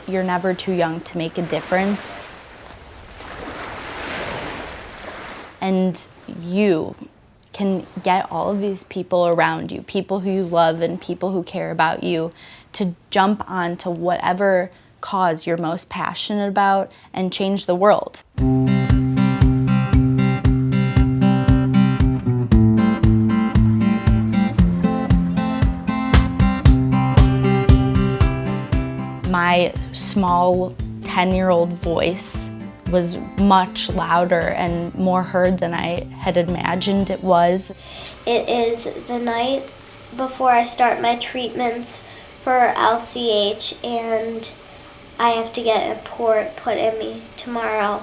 you're never too young to make a difference. And you can get all of these people around you, people who you love and people who care about you, to jump onto whatever cause you're most passionate about and change the world. My small 10-year-old voice was much louder and more heard than I had imagined it was. It is the night before I start my treatments for LCH, and I have to get a port put in me tomorrow.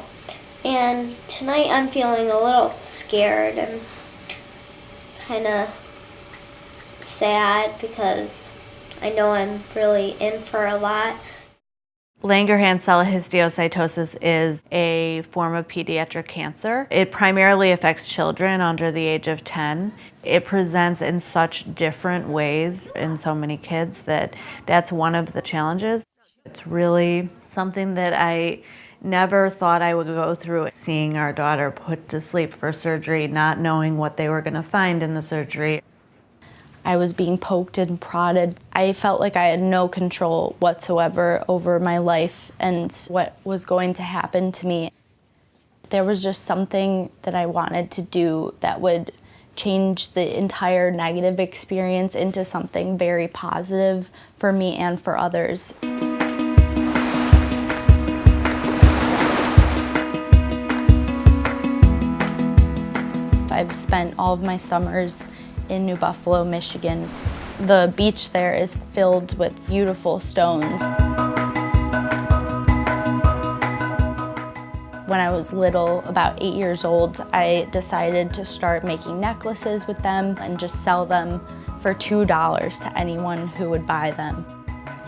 And tonight I'm feeling a little scared and kind of sad because I know I'm really in for a lot. Langerhans cell histiocytosis is a form of pediatric cancer. It primarily affects children under the age of 10. It presents in such different ways in so many kids that's one of the challenges. It's really something that I never thought I would go through, seeing our daughter put to sleep for surgery, not knowing what they were going to find in the surgery. I was being poked and prodded. I felt like I had no control whatsoever over my life and what was going to happen to me. There was just something that I wanted to do that would change the entire negative experience into something very positive for me and for others. I've spent all of my summers in New Buffalo, Michigan. The beach there is filled with beautiful stones. When I was little, about 8 years old, I decided to start making necklaces with them and just sell them for $2 to anyone who would buy them.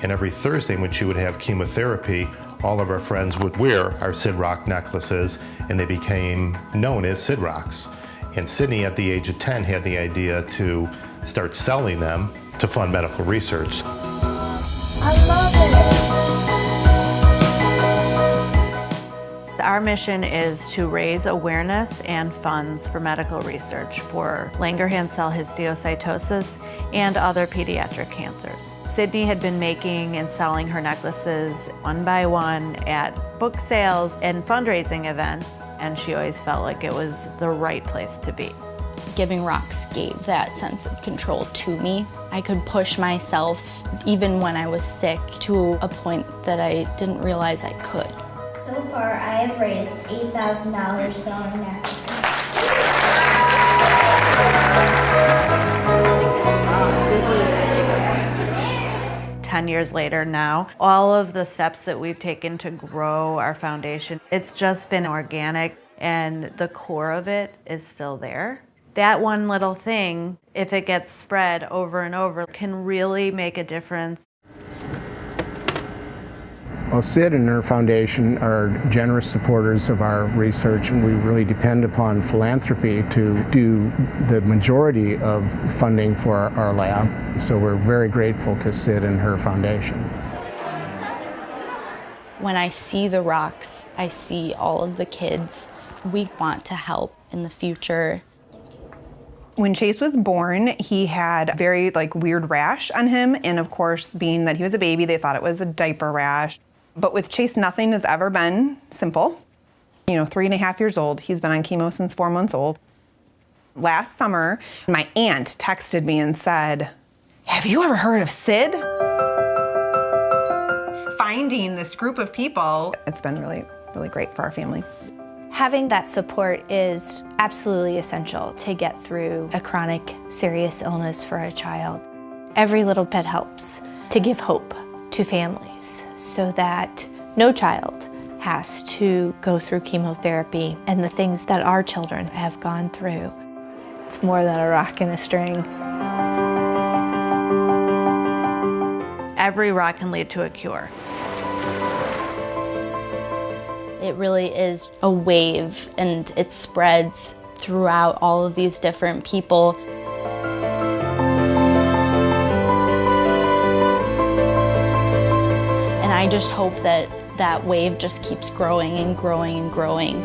And every Thursday when she would have chemotherapy, all of our friends would wear our Sid Rock necklaces, and they became known as Sid Rocks. And Sydney, at the age of 10, had the idea to start selling them to fund medical research. I love it. Our mission is to raise awareness and funds for medical research for Langerhans cell histiocytosis and other pediatric cancers. Sydney had been making and selling her necklaces one by one at book sales and fundraising events, and she always felt like it was the right place to be. Giving Rocks gave that sense of control to me. I could push myself, even when I was sick, to a point that I didn't realize I could. So far, I have raised $8,000 selling necklaces. 10 years later now, all of the steps that we've taken to grow our foundation, it's just been organic, and the core of it is still there. That one little thing, if it gets spread over and over, can really make a difference. Well, Sid and her foundation are generous supporters of our research, and we really depend upon philanthropy to do the majority of funding for our lab. So we're very grateful to Sid and her foundation. When I see the rocks, I see all of the kids. We want to help in the future. When Chase was born, he had a very weird rash on him, and of course, being that he was a baby, they thought it was a diaper rash. But with Chase, nothing has ever been simple. 3.5 years old, he's been on chemo since 4 months old. Last summer, my aunt texted me and said, "Have you ever heard of Sid?" Finding this group of people, it's been really, really great for our family. Having that support is absolutely essential to get through a chronic, serious illness for a child. Every little bit helps to give hope to families so that no child has to go through chemotherapy and the things that our children have gone through. It's more than a rock and a string. Every rock can lead to a cure. It really is a wave, and it spreads throughout all of these different people. And I just hope that that wave just keeps growing and growing and growing.